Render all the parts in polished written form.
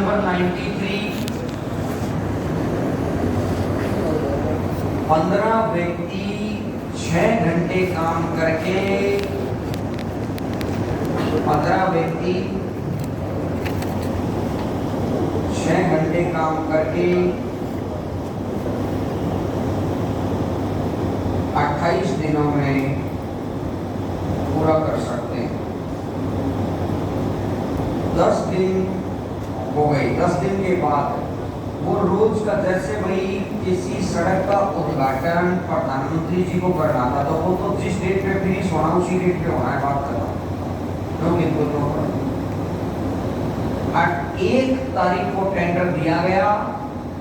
Number 93, 15 व्यक्ति 6 घंटे काम करके 15 व्यक्ति 6 घंटे काम करके 28 दिनों में पूरा कर सकते हैं। 10 दिन हो गए। 10 दिन के बाद वो रोज का, जैसे भाई किसी सड़क का उद्घाटन प्रधानमंत्री जी को करना था तो वो तो जिस डेट पे फिनिश होना उसी डेट पे होना है, बात कर रहा हूँ। 1 तारीख को टेंडर दिया गया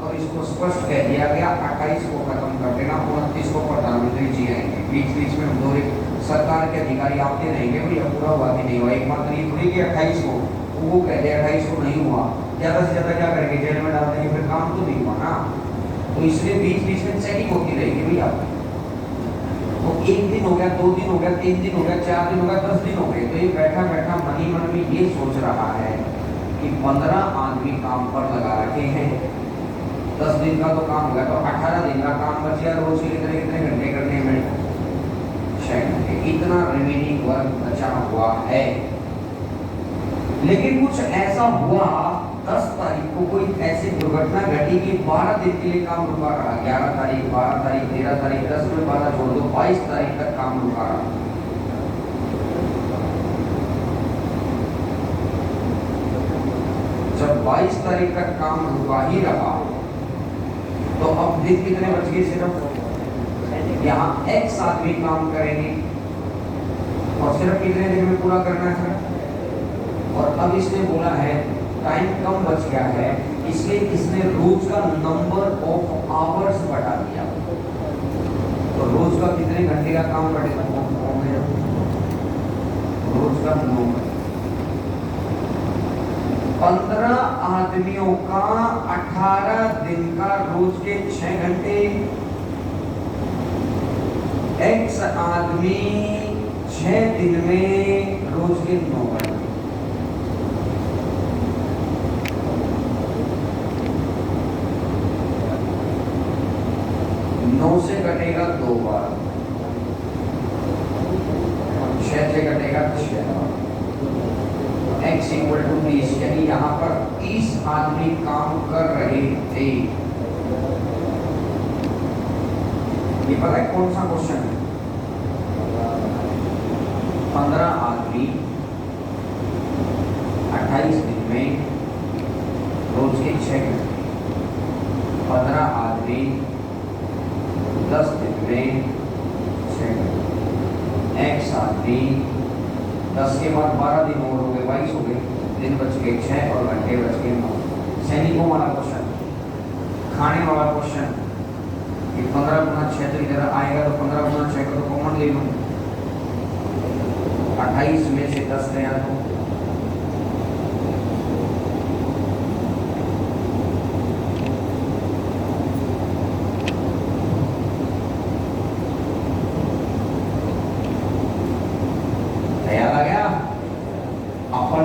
और इसको स्पष्ट कह दिया गया 28 को खत्म कर देना, 29 को प्रधानमंत्री जी आएंगे। बीच बीच में दो सरकार के अधिकारी आते रहेंगे, भैया पूरा हुआ कि नहीं हुआ। एक मात्र ये थोड़ी कि 28 को वो कह दे 28 को नहीं हुआ, ज्यादा से ज्यादा क्या करेंगे, जेल में डाल देंगे, फिर काम तो नहीं हुआ ना। तो इसलिए बीच बीच में चेकिंग होती रहेगी भैया। तो 1 दिन हो गया, 2 दिन हो गया, 3 दिन हो गया, 4 दिन हो गया, 10 दिन हो गए। तो ये बैठा बैठा मन ही मन में ये सोच रहा है कि 15 आदमी काम पर लगा रखे हैं, 10 दिन का तो काम हो गया, तो 18 दिन का काम बच गया। रोज के कितने घंटे करने में, 6 घंटे। इतना रिमेनिंग वर्क बचा हुआ है। लेकिन कुछ ऐसा हुआ, 10 तारीख को कोई ऐसी दुर्घटना घटी कि 12 दिन के लिए काम रुका रहा। 11 तारीख, 12 तारीख, 13 तारीख, 10 में 12 छोड़ दो, 22 तारीख तक काम रुका रहा। जब 22 तारीख तक काम रुका ही रहा तो अब दिन कितने बच गए, सिर्फ यहाँ X आदमी काम करेंगे और सिर्फ कितने दिन में पूरा करना है सर। और अब इसने बोला है टाइम कम बच गया है, इसलिए इसने रोज का नंबर ऑफ आवर्स बढ़ा दिया। तो रोज का कितने घंटे का काम बढ़ेगा, रोज का 9 घंटे। 15 आदमियों का 18 दिन का रोज के 6 घंटे, X आदमी 6 दिन में रोज के 9 घंटे। से कटेगा 2 बार, 6 से कटेगा 6 बार। X = 30, यानी यहाँ पर 30 आदमी काम कर रहे थे। ये पता है कौन सा क्वेश्चन है? 15 आदमी 28 दिन में रोज के 6 घंटे, 15 आदमी 10 दिन में 6 घंटे। X आदमी 10 के बाद 12 दिन और हो गए, 22 हो गए, दिन बच गए 6 और घंटे बच गए 9। सैनिकों वाला क्वेश्चन, खाने वाला क्वेश्चन, ये 15 गुना 6 तो इधर आएगा, तो 15 गुना 6 का तो कॉमन ले लो, 28 में से 10 गया तो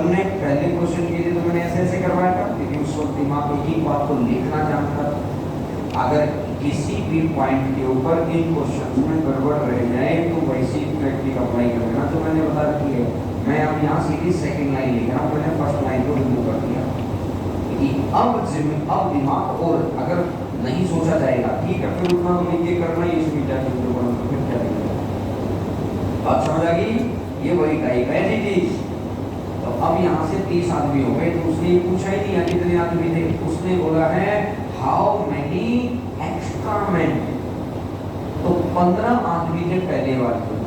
ने पहले क्वेश्चन किए थे तो मैंने ऐसे करवाया था, लेकिन उस वक्त दिमाग में एक बात को लिखना जानता था। अगर किसी भी पॉइंट के ऊपर इन क्वेश्चन में गड़बड़ रह जाए तो वैसी प्रैक्टिस अप्लाई कर लेना। तो मैंने बता रखी है, मैं अब यहाँ सीधी सेकंड लाइन लिख रहा हूँ, मैंने फर्स्ट लाइन को रिमूव कर दिया कि अब दिमाग, और अगर नहीं सोचा जाएगा ठीक है फिर उतना तो ये करना ही इसमें क्या बात समझ आ गई। ये वही टाइप है जी। तो अब यहाँ से 30 आदमी हो गए, तो उसने पूछा ही नहीं कितने आदमी थे, उसने बोला है हाउ मेनी एक्स्ट्रा मैन। तो 15 आदमी थे पहले वाले,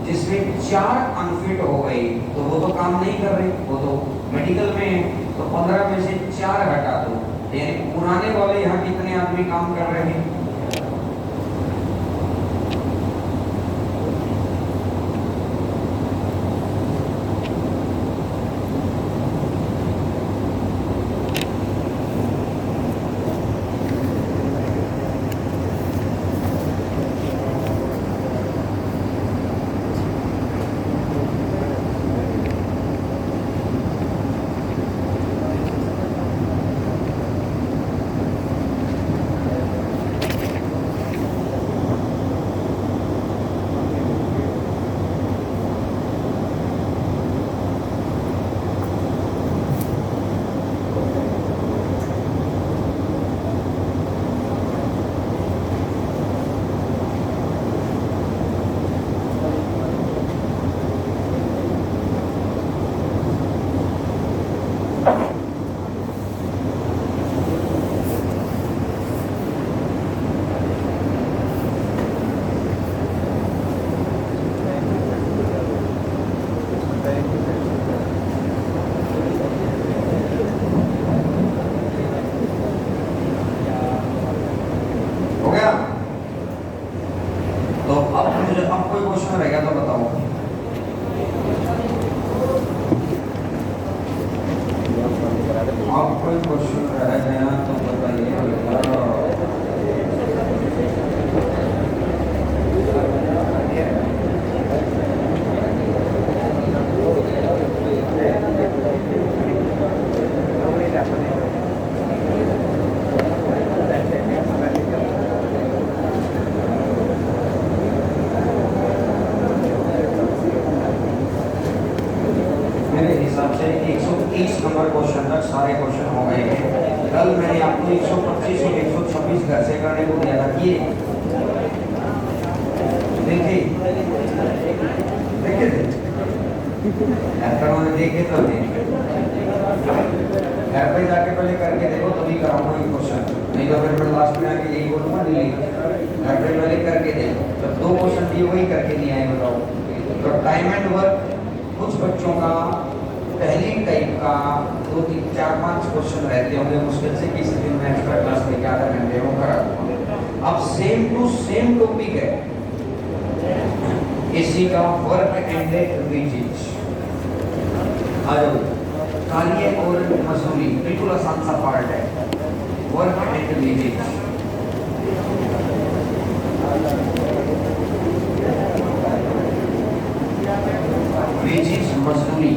जिसमें 4 अनफिट हो गए, तो वो तो काम नहीं कर रहे, वो तो मेडिकल में है। तो 15 में से 4 हटा दो, यानी पुराने वाले यहाँ कितने आदमी काम कर रहे हैं। क्वेश्चन रह गया तो बताइए। मेरे हिसाब से 130 नंबर क्वेश्चन तक सारे क्वेश्चन हो गए हैं। कल मैंने आपको 125 और 126 घर से करने को दिया था। ये देखिए देखिए देखे तो घर पे जाके पहले करके देखो तभी कराऊंगा ये क्वेश्चन, नहीं तो फिर मैं लास्ट में आके यही बोलूंगा नहीं। घर पे पहले करके देखो, जब 2 क्वेश्चन दिए वही करके नहीं आए बताओ। तो टाइम एंड वर्क कुछ बच्चों का पहली टाइप का 2 3 4 5 क्वेश्चन रहते होंगे, मुश्किल से किसी दिन में एक्स्ट्रा क्लास लेके आधा घंटे वो करा दूंगा। अब सेम टू सेम टॉपिक है इसी का वर्क एंड वेजेज। आ जाओ, कार्य और मजदूरी बिल्कुल आसान सा पार्ट है, वर्क एंड वेजेज। वेजेज मजदूरी,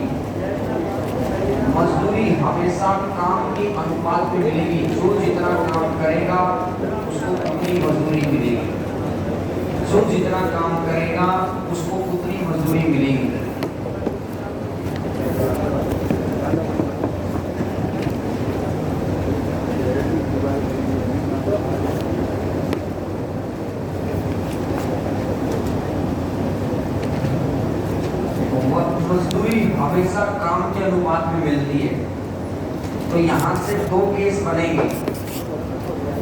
मजदूरी हमेशा काम के अनुपात में मिलेगी। जो जितना काम करेगा उसको उतनी मजदूरी मिलेगी, जो जितना काम करेगा उसको उतनी मजदूरी मिलेगी। मजदूरी हमेशा काम के अनुपात में मिलती है। तो यहां से 2 केस बनेंगे।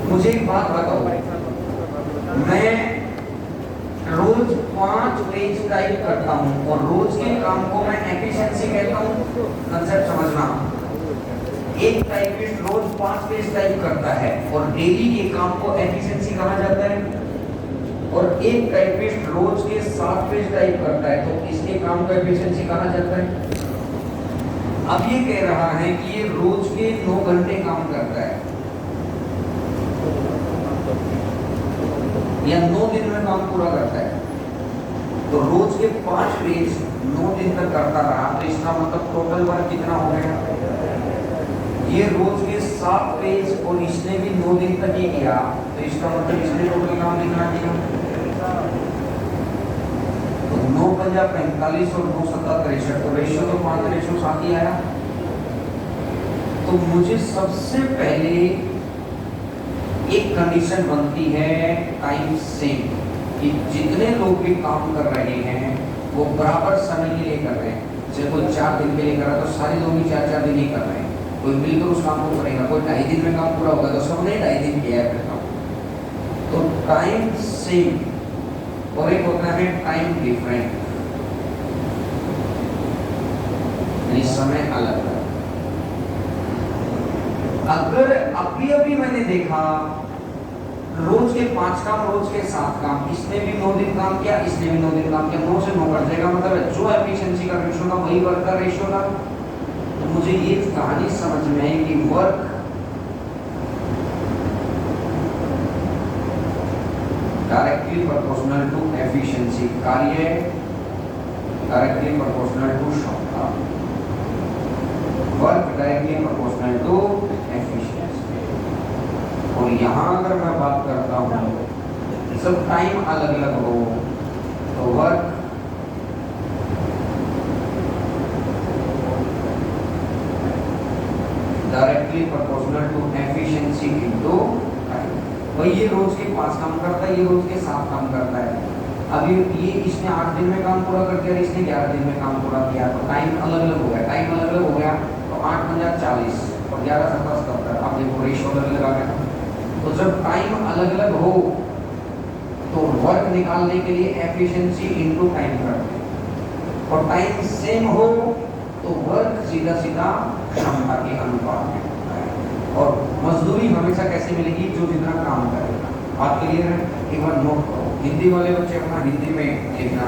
मुझे एक बात बताओ, मैं रोज 5 पेज टाइप करता हूं और रोज के काम को मैं एफिशिएंसी कहता हूं। कंसेप्ट समझना, एक टाइपिस्ट रोज 5 पेज टाइप करता है और डेली के काम को एफिशिएंसी कहा जाता है। और एक टाइपिस्ट रोज के 7 पेज टाइप करता है तो इसके काम को एफिशिएंसी कहा जाता है। अब ये कह रहा है कि ये रोज के 9 घंटे काम करता है या 9 दिन में काम पूरा करता है, तो रोज के 5 पेज 9 दिन तक करता रहा, तो इसका मतलब टोटल वर्क कितना हो गया। ये रोज के 7 पेज और इसने भी 9 दिन तक ही किया, तो इसका मतलब इसने टोटल काम कितना किया। तो 9 पंजा 45 और 9 7 63, तो रेशियो तो 5:7 ही आया। तो मुझे सबसे पहले एक कंडीशन बनती है टाइम सेम, कि जितने लोग भी काम कर रहे हैं वो बराबर समय के लिए कर रहे हैं। जैसे कोई 4 दिन के लिए कर रहा है तो सारे लोग ही 4-4 दिन ही कर रहे हैं। कोई मिलकर उस काम को करेगा, कोई 2.5 दिन में काम पूरा होगा तो सबने 2.5 दिन किया है फिर काम। तो टाइम सेम और एक होता है टाइम डिफरेंट, समय अलग। अगर अभी मैंने देखा रोज के 5 काम, रोज के 7 काम, इसने भी 9 दिन काम किया, इसने भी 9 दिन काम किया, 9 से 9 कर देगा, मतलब जो एफिशिएंसी का रेशियो था वही वर्क का रेशियो था। तो मुझे ये कहानी समझ में आई कि work directly proportional to efficiency, कार्य डायरेक्टली प्रोपोर्शनल टू क्षमता, work directly proportional to efficiency. और यहाँ अगर मैं बात करता हूँ सब टाइम अलग अलग हो तो work directly proportional to efficiency into time. वही ये रोज के 5 काम करता है, ये रोज के 7 काम करता है। अभी ये इसने 8 दिन में काम पूरा कर दिया, इसने 11 दिन में काम पूरा किया, तो टाइम अलग अलग हो गया। टाइम अलग अलग हो गया तो 8 पंजा 40 और 11 7 70। अब देखो रेशियो अलग अलग आ गया। तो जब टाइम अलग अलग हो तो वर्क निकालने के लिए एफिशिएंसी इनटू टाइम करते हैं, और टाइम सेम हो तो वर्क सीधा सीधा क्षमता के अनुपात में होता है। और मजदूरी हमेशा कैसे मिलेगी, जो जितना काम करेगा। बात क्लियर है? एक बार नोट करो, हिंदी वाले बच्चे अपना हिंदी में लिखना,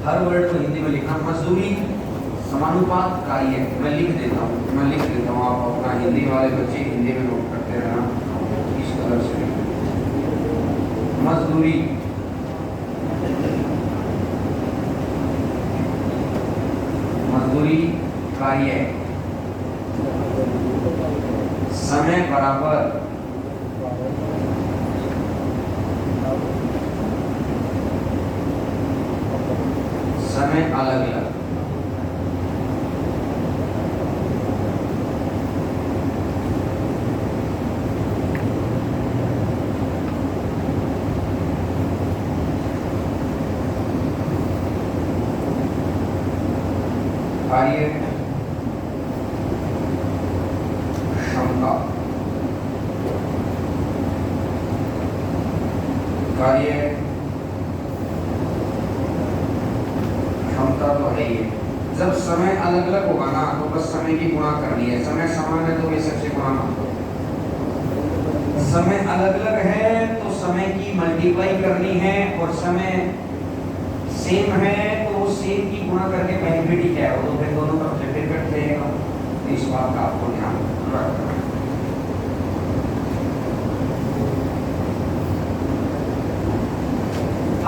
हर वर्ड को हिंदी में लिखना। मजदूरी समानुपात कार्य मैं लिख देता हूँ, आप अपना हिंदी वाले बच्चे हिंदी में नोट करते रहना। इस तरह से मजदूरी कार्य समय बराबर समय अलग अलग। कार्य क्षमता, कार्य क्षमता तो है ही। जब समय अलग अलग होगा ना तो बस समय की गुणा करनी है। समय समान है तो बेशक से गुणा ना। समय अलग अलग है तो समय की मल्टीप्लाई करनी है, और समय सेम है तो सेम की गुणा करके बेनिफिट ही क्या है, वो तो फिर दोनों तरफ से फिर कट जाएगा। इस बात का आपको ध्यान रखना है।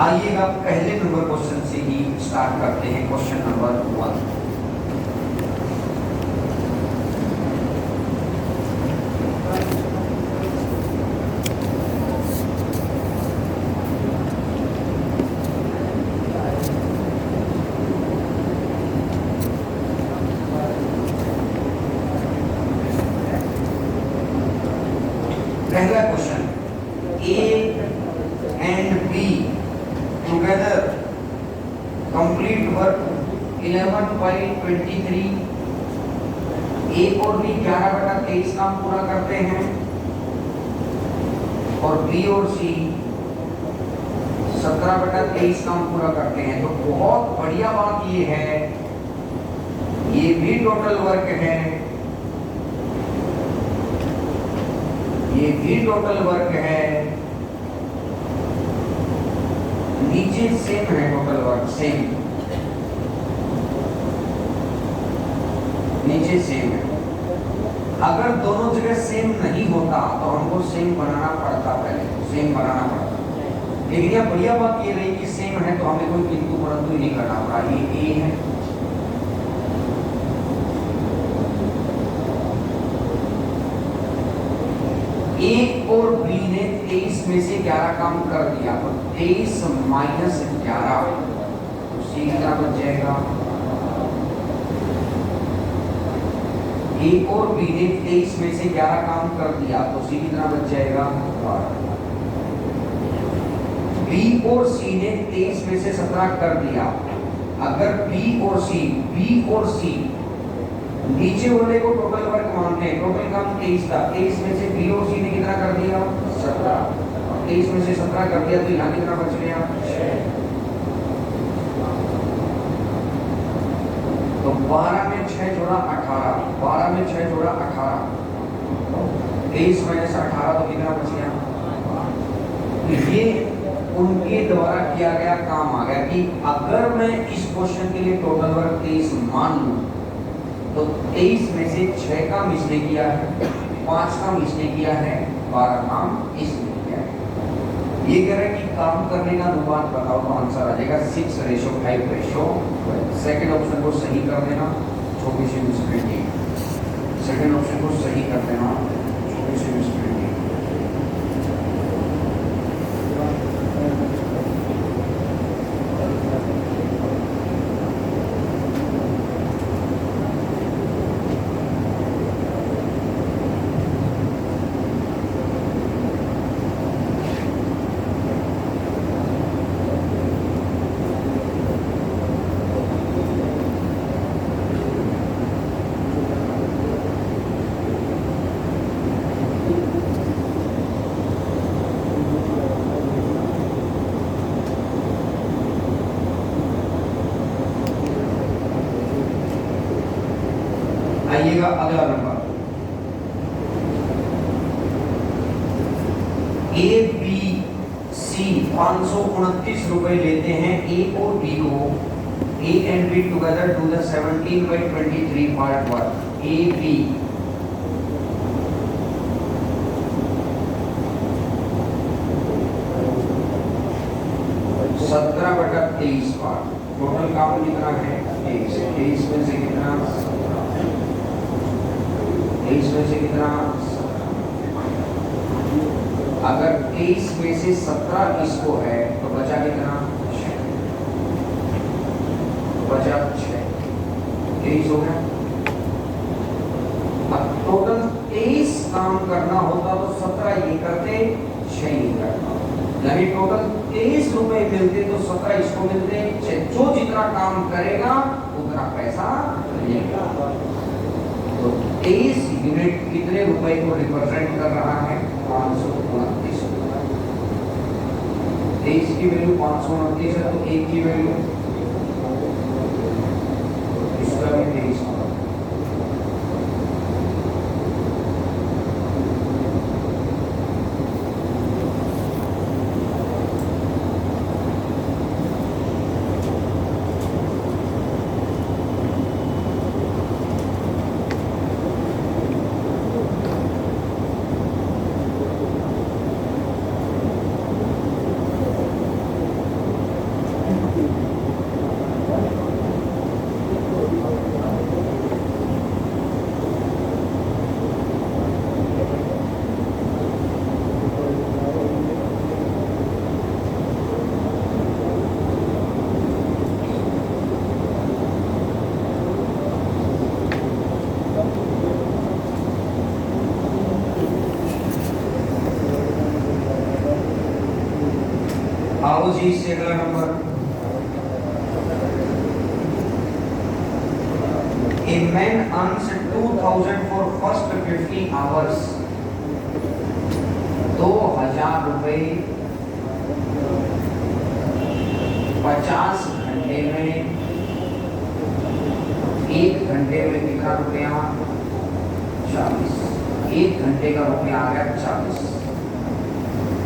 आइएगा पहले नंबर क्वेश्चन से ही स्टार्ट करते हैं। Question number 1। पहला question, A and B together complete work 11/23। A और B 11/23 काम पूरा करते हैं, और B और C 17/23 काम पूरा करते हैं। तो बहुत बढ़िया बात ये है, ये भी टोटल वर्क है, ये भी टोटल वर्क है, नीचे सेम है टोटल वर्क, सेम नीचे सेम है। अगर दोनों जगह सेम नहीं होता तो हमको सेम बनाना पड़ता, पहले सेम बनाना पड़ता। लेकिन यह बढ़िया बात ये रही कि सेम है तो हमें कोई किंतु परंतु नहीं करना पड़ा। ये ए है, ए और बी ने 23 में से 11 काम कर दिया, तो 23 माइनस 11 तो सी कितना बच जाएगा। ए और बी ने 23 में से 11 काम कर दिया तो सी कितना बच जाएगा 12। बी और सी ने 23 में से 17 कर दिया। अगर बी और सी नीचे वाले को टोटल वर्क मानते हैं, टोटल काम 23 था, 23 में से बी और सी ने कितना कर दिया 17, 23 में से 17 कर दिया तो यहाँ कितना बच गया 6। तो 12 में 6 जोड़ा 18, 12 में 6 जोड़ा 18, 23 माइनस 18 तो कितना बच गया। ये उनके द्वारा किया गया काम आ गया कि अगर मैं इस क्वेश्चन के लिए टोटल वर्क 23 मान लूं तो 23 में से 6 काम इसने किया है, 5 काम इसने किया है, 12 काम इसने किया है। ये कह रहे हैं कि काम करने का अनुपात बताओ तो आंसर आ जाएगा 6:5। सेकंड ऑप्शन को सही कर देना, 24:20। सेकंड ऑप्शन को सही कर देना, 24:20। आइएगा अगला नंबर, ए बी सी 529 रुपए लेते हैं। ए और बी को A and B together do the 17/23 part work. A, B. 17/23 part. Total काम कितना है? 23। 23 में से कितना? 23 में से कितना? अगर 23 में से 17 इसको है तो बचा कितना? 6। बचा 6। 23 हो गया। अब टोटल 23 काम करना होता तो 17 ये करते, 6 ये करता। यानी टोटल 23 रुपए मिलते तो 17 इसको मिलते। जो जितना काम करेगा उतना पैसा लेगा। तो 23 यूनिट कितने रुपए को रिप्रेजेंट कर रहा है? 529। 23 की वैल्यू 529 है तो 1 की वैल्यू इसका भी 23 होगा। आओ जी से अगला number. A man earns 2000 for first 50 hours। 2000 रुपए 50 घंटे में, 1 घंटे में कितना रुपया? 40। 1 घंटे का रुपया आ गया 40।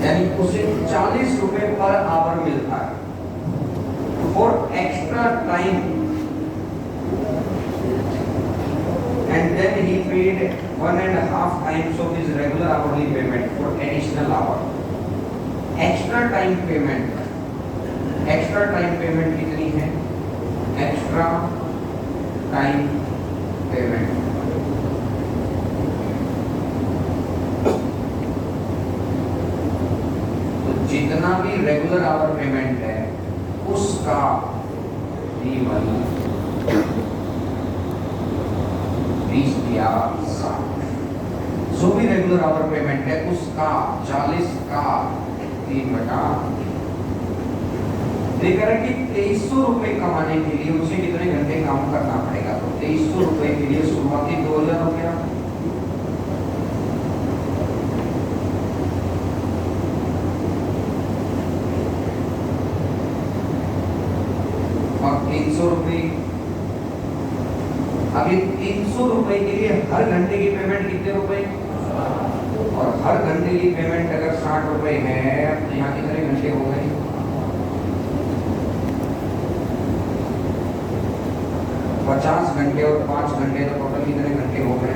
यानी उसे 40 रुपए पर आवर मिलता है। For extra time and then he paid 1.5 times of his regular hourly payment for additional hour। Extra time payment, extra time payment कितनी है? एक्स्ट्रा टाइम पेमेंट जितना भी रेगुलर आवर पेमेंट है उसका D1 20 दिया 60। जो भी रेगुलर आवर पेमेंट है उसका 40 का 3/। देखा कि 2300 रुपए कमाने के लिए उसे कितने घंटे काम करना पड़ेगा? तो 2300 रुपए के लिए शुरुआती 2000 रुपया, और 300 रुपए। अभी 300 रुपए के लिए हर घंटे की पेमेंट कितने रुपए? और हर घंटे की पेमेंट अगर 60 रुपए है तो यहाँ कितने घंटे हो गए? 50 घंटे और 5 घंटे, तो टोटल कितने घंटे हो गए?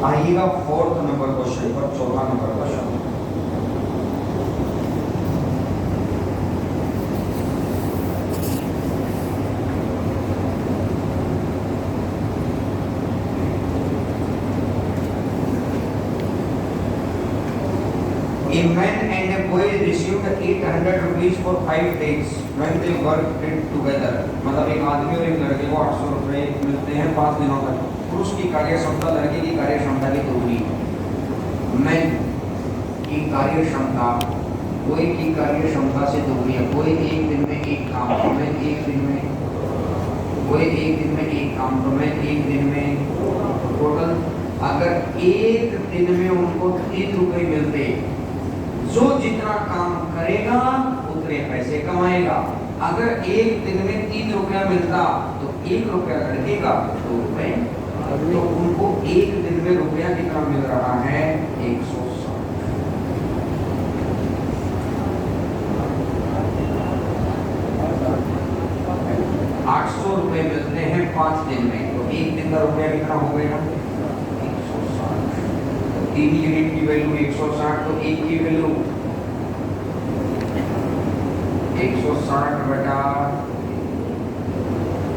आइएगा 4th नंबर क्वेश्चन पर, 4वां number question. A man and a boy received 800 rupees for 5 days when they worked together. मतलब एक आदमी और एक लड़के को 800 रुपए मिलते हैं 5 दिनों तक। पुरुष की कार्य क्षमता लड़के की कार्य क्षमता की दोगुनी। मैन की कार्य क्षमता बॉय की कार्य क्षमता से दोगुनी है। बॉय एक दिन में एक काम, मैं एक दिन में, बॉय एक दिन में एक काम, तो मैं एक दिन में टोटल अगर एक दिन में उनको 3 रुपए मिलते, जो जितना काम करेगा उतने पैसे कमाएगा। अगर एक दिन में 3 रुपया मिलता तो 1 रुपया लड़के का, 2 रुपए, तो उनको एक दिन में रुपया कितना मिल रहा है? 160। 800 रुपए मिलते हैं 5 दिन में, तो एक दिन का रुपया कितना हो गया? 3 यूनिट की वैल्यू 160, तो एक की वैल्यू 160 बटा,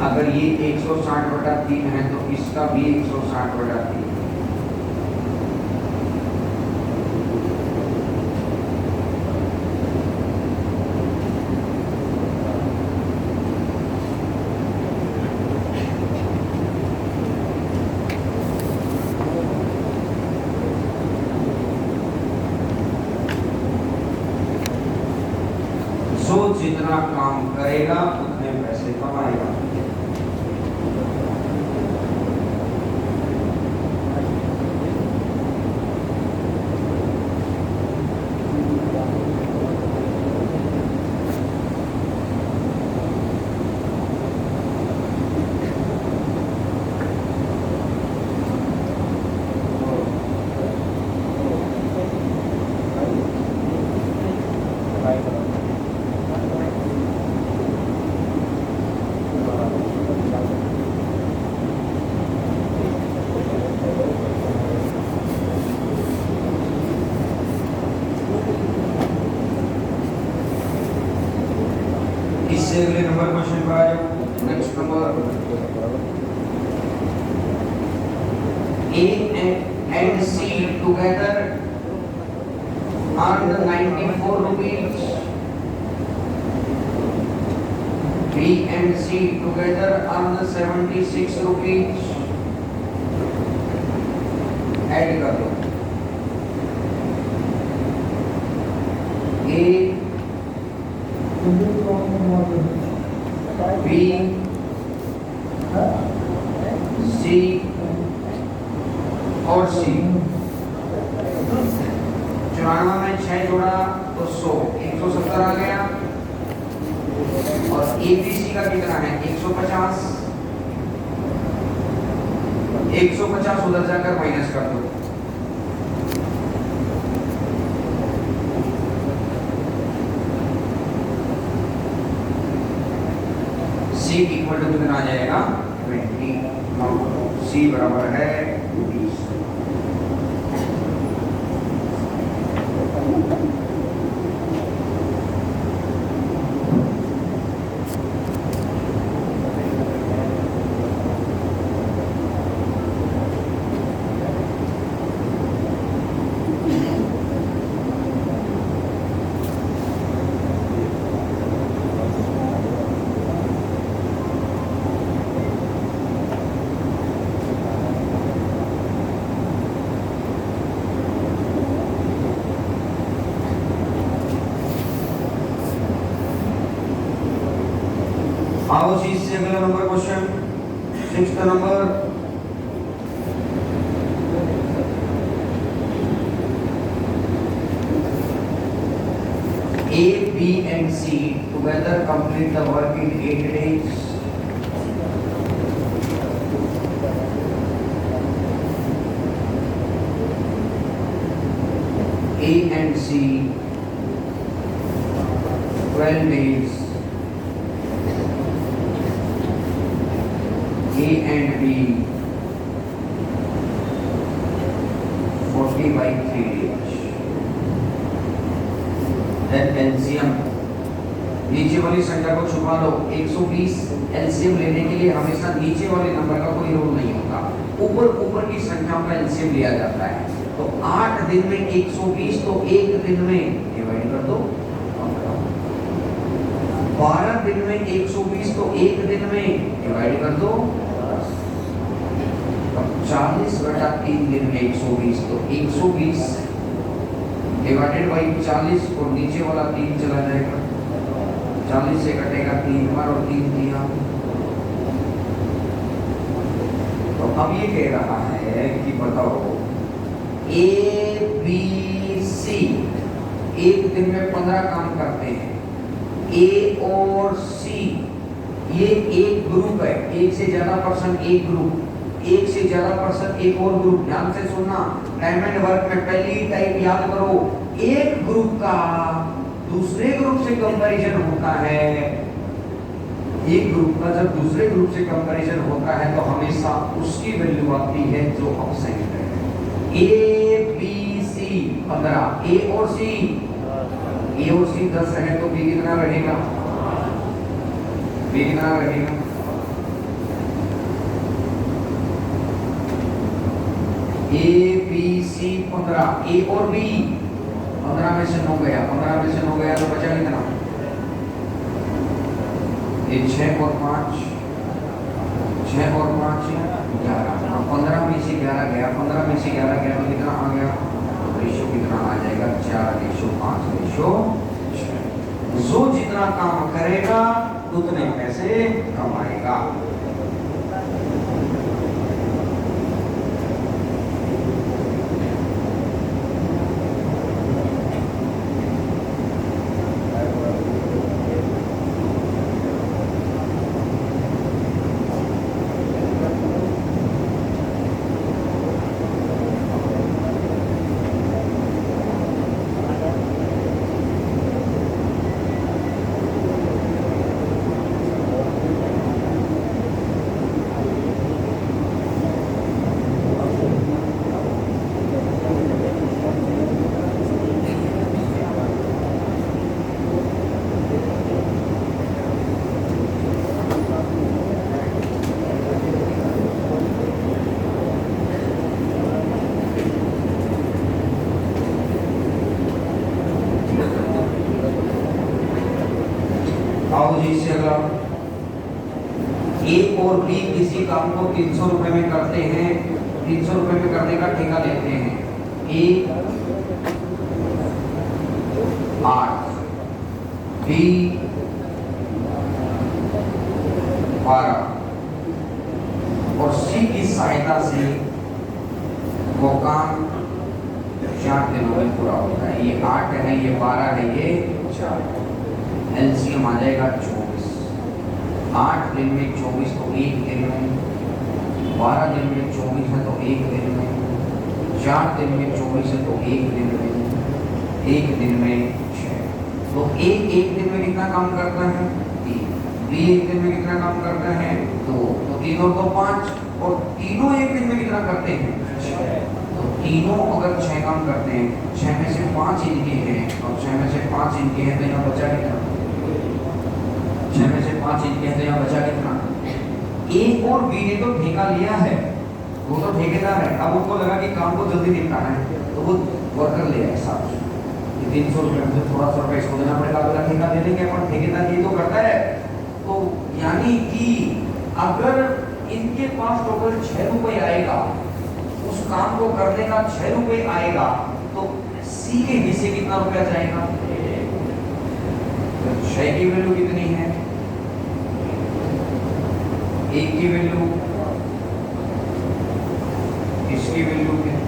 अगर ये 160 बटा 3 है तो इसका भी 160 बटा 3। जितना काम करेगा उतने पैसे कमाएगा। अगले नंबर क्वेश्चन पर आ जाओ। Next number, A and C together earned 94 rupees. B and C together earned 76 rupees. Add कर दो। A B C और C 94 में 6 जोड़ा तो 100, 170 आ गया। और ABC का कितना है? 150। 150 उधर जाकर माइनस कर दो। C इक्वल टू कितना आ जाएगा? 20। C बराबर है 20। आओ जी से अगला number question, 6th number. A, B and C together complete the work in 8 days. A and C 12 days. A and B 40 by 3 days. Then LCM, नीचे वाली संख्या को छुपा लो। 120 LCM लेने के लिए हमेशा नीचे वाले नंबर का कोई रोल नहीं होता, ऊपर की संख्याओं का LCM लिया जाता है। तो 8 दिन में 120, तो एक दिन में डिवाइड कर दो 12 दिन में 120, तो एक दिन में डिवाइड कर दो 40/3 दिन में 120, तो 120 डिवाइडेड बाई 40, और नीचे वाला 3 चला जाएगा, 40 से कटेगा 3 बार और 3 दिया। तो अब ये कह रहा है कि बताओ ए बी सी एक दिन में 15 काम करते हैं, ए और सी ये एक ग्रुप है, एक से ज्यादा पर्सन एक ग्रुप, एक से ज्यादा पर्सन एक और ग्रुप। ध्यान से सुनना, टाइम एंड वर्क में पहली टाइप याद करो, एक ग्रुप का दूसरे ग्रुप से कंपैरिजन होता है, एक ग्रुप का जब दूसरे ग्रुप से कंपैरिजन होता है तो हमेशा उसकी वैल्यू आती है जो अब्सेंट है। ए बी सी 15, ए और सी 10 है, तो बी कितना रहेगा, बी कितना रहेगा, ए बी सी 15, ए और बी 15 में से 9 गया, 15 में से 9 गया तो बचा कितना, ये 6 और 5 11, 15 में से 11 गया, 15 में से 11 गया तो कितना आ गया, रेशियो कितना आ जाएगा, 4:5:6। जो जितना काम करेगा उतने पैसे कमाएगा। ए और बी किसी काम को 300 रुपए में करते हैं, 300 रुपए में करने का ठेका लेते हैं। ए 8, बी 12 और सी की सहायता से वो काम 4 दिनों में पूरा होता है। ये 8 है, ये 12 है, ये 4, एलसीएम आ जाएगा 24। 8 दिन में 24 तो एक दिन में, 12 दिन में 24 है तो एक दिन में, 4 दिन में 24 है तो एक दिन में, एक दिन में 6। तो एक दिन में कितना काम करता है, 3। बी एक दिन में कितना काम करता है, 2। तो 3 और 2 5, और तीनों एक दिन में कितना करते हैं, 6। तो तीनों अगर 6 काम करते हैं, 6 में से 5 इनके हैं और 6 में से 5 इनके हैं, तो यहाँ बचा कितना, 6 में से 5 इनके हैं तो यहाँ बचा कितना। ए और बी ने तो ठेका लिया है, वो तो ठेकेदार है, अब उनको लगा कि काम को जल्दी निपटाना है तो वो वर्कर ले आए साथ, 300 रुपये में थोड़ा सा रुपये इसको देना पड़ेगा, अगला ठेका दे देंगे अपन, ठेकेदार ये तो करता है। तो यानी कि अगर इनके पास टोटल 6 रुपये आएगा, उस काम को करने का 6 रुपये आएगा, तो सी के हिस्से कितना रुपया जाएगा, 6 की वैल्यू कितनी है, 1 की वैल्यू, इसकी वैल्यू क्या,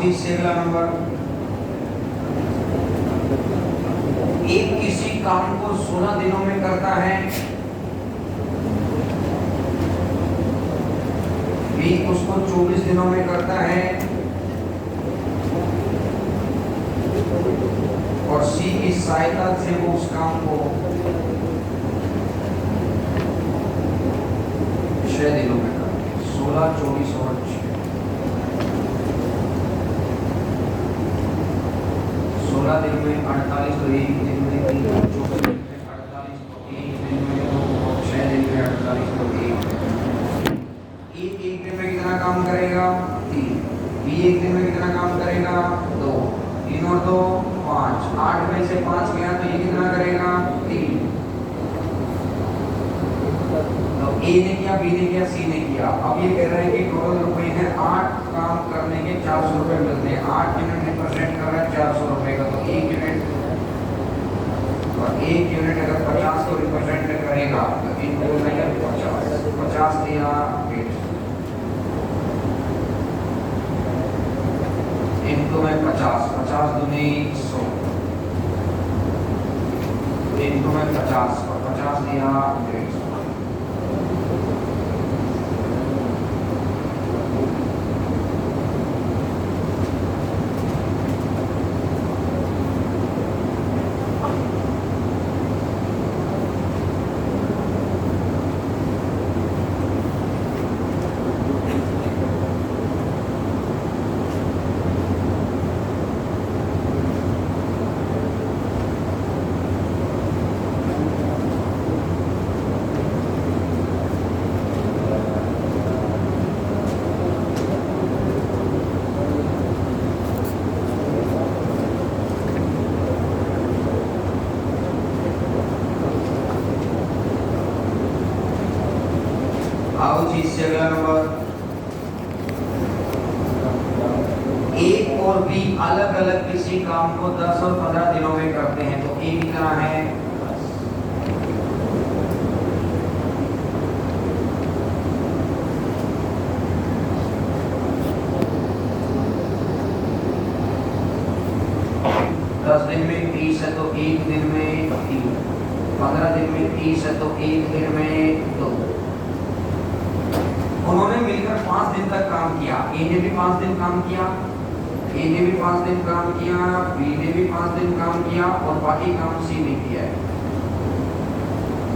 जी इससे अगला नंबर, एक किसी काम को 16 दिनों में करता है, बी उसको 24 दिनों में करता है, और सी की सहायता से वो उस काम को 6 दिनों में करता है। 16, 24 और 6। 16 दिन में 48, तो एक दिन में 3, 24 दिन में 48, तो एक दिन में 2, और 6 दिन में 48, तो एक दिन में कितना काम करेगा? 3। बी एक दिन में कितना काम करेगा? 2। 3 और 2 5। 8 में से 5 गया तो ये कितना करेगा? 3। तो ए ने किया, बी ने किया, सी ने किया। अब ये कह रहे हैं कि टोटल रुपए हैं 8 काम करने के 400 रुपए मिलते हैं। 8 मिनट रिप्रेजेंट कर रहा है 400 रुपए का, तो 1 यूनिट, और 1 यूनिट अगर 50 को रिप्रेजेंट करेगा तो इनको नहीं 50 दिया 1 इनको में 50, 50 दूनी 100, इनको में 50 और 50 दिया 150। आओ जी इससे अगला नंबर, ए और बी अलग अलग किसी काम को 10 और 15 दिनों में करते हैं, तो ए कितना है? 10 दिन में 30 है तो 1 दिन में 3। 15 दिन में 30 है तो 1 दिन में 2। उन्होंने मिलकर 5 दिन तक काम किया। ए ने भी 5 दिन काम किया, ए ने भी 5 दिन काम किया, बी ने भी 5 दिन काम किया, और बाकी काम सी ने किया है।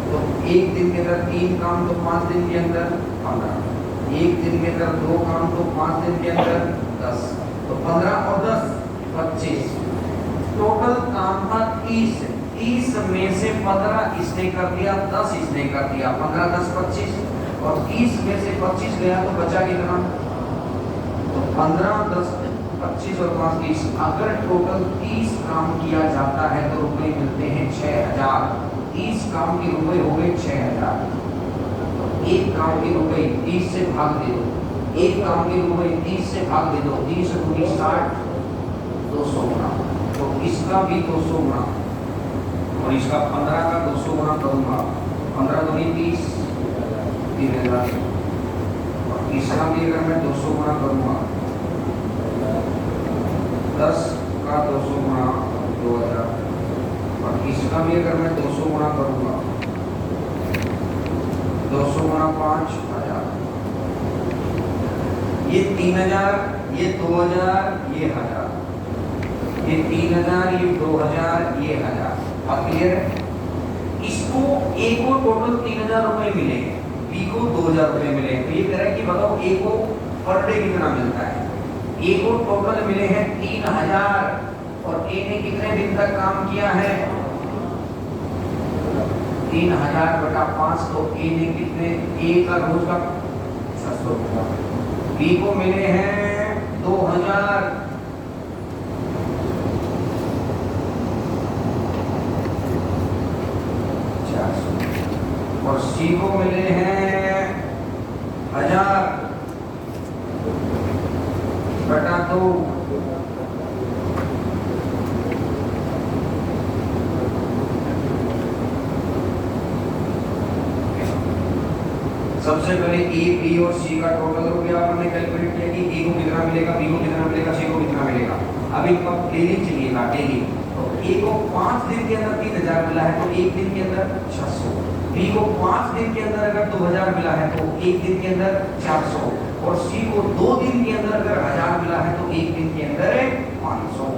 तो 1 दिन के अंदर 3 काम तो 5 दिन के अंदर 15। 1 दिन के अंदर 2 काम तो 5 दिन के अंदर 10। तो 15 और 10 25। टोटल काम था 30। 30 में से 15 इसने कर दिया, 10 इसने कर दिया। 15, 10, 25, और 30 में से 25 गया तो बचा कितना? तो 15, 10, 25 और 5 30। अगर टोटल 30 काम किया जाता है तो रुपए मिलते हैं 6000। 30 काम के रुपए हो गए 6000। तो एक काम के रुपए 30 से भाग दे दो, एक काम के रुपए 30 से भाग दे दो। 30 और 20 60, 200 गुना। तो इसका भी 200 गुना, और इसका 15 का 200 गुना करूंगा। 15 दूनी 30, 3000। और इसका भी अगर मैं 200 गुना करूंगा, 10 का 200 गुना 2000। और इसका भी अगर मैं 200 गुना करूंगा, 200 गुना 5000। ये 3000, ये 2000, ये 1000, ये 3000, ये 2000, ये 1000। अब क्लियर है? इसको ए को टोटल 3000 रुपए मिलेंगे, बी को 2000 रुपए मिलेंगे। तो ये कह रहा है कि बताओ ए को पर डे कितना मिलता है? ए को टोटल मिले हैं 3000, और ए ने कितने दिन तक काम किया है? 3000 बटा 5। तो ए ने कितने, ए का रोज का 600 रुपया। बी को मिले हैं 2000, और सी को मिले हैं 1000 बटा 2। सबसे पहले ए बी और सी का टोटल रुपया आपने कैलकुलेट किया कि ए को कितना मिलेगा, बी को कितना मिलेगा, सी को कितना मिलेगा। अब इनका डेली चाहिए था, डेली। तो ए को 5 दिन के अंदर 3000 मिला है तो एक दिन के अंदर 600, बी को 5 दिन के अंदर अगर 2000 मिला है तो एक दिन के अंदर 400, और सी को 2 दिन के अंदर अगर 1000 मिला है तो एक दिन के अंदर 500।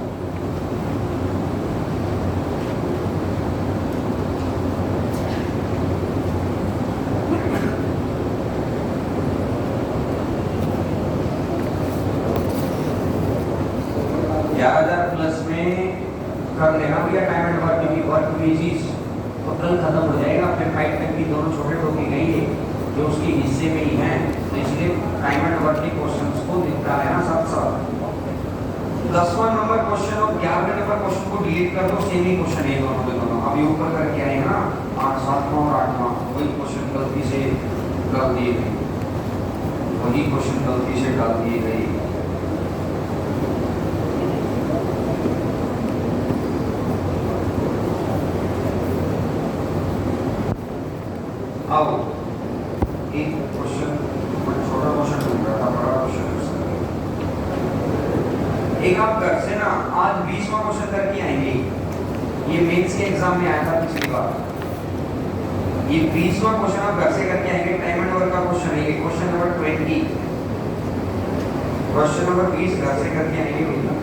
प्लस में कर लेना भैया टाइम एंड वर्क वेजीज, तो कल खत्म हो जाएगा। फिर 5 तक की दोनों छोटे टोके गई है जो उसके हिस्से में ही हैं, तो इसलिए टाइम एंड वर्क के क्वेश्चंस को निपटा लेना साथ साथ। 10वां नंबर क्वेश्चन और 11वें नंबर क्वेश्चन को डिलीट कर दो, सेम ही क्वेश्चन है दोनों के दोनों। अभी ऊपर करके आए हैं ना 8, 7वां और 8वां, वही क्वेश्चन गलती से डाल दिए गए, वही क्वेश्चन गलती से डाल दिए गए। आओ एक क्वेश्चन, छोटा क्वेश्चन ढूंढ रहा था, बड़ा क्वेश्चन। एक आप घर से ना आज 20वां क्वेश्चन करके आएंगे, ये मेंस के एग्जाम में आया था पिछली बार। ये 20वां क्वेश्चन आप घर से करके आएंगे, टाइम एंड वर्क का क्वेश्चन है, क्वेश्चन नंबर 20, क्वेश्चन नंबर 20 घर से करके आएंगे भैया।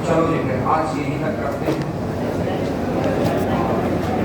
चलो ठीक है, आज यहीं तक करते हैं।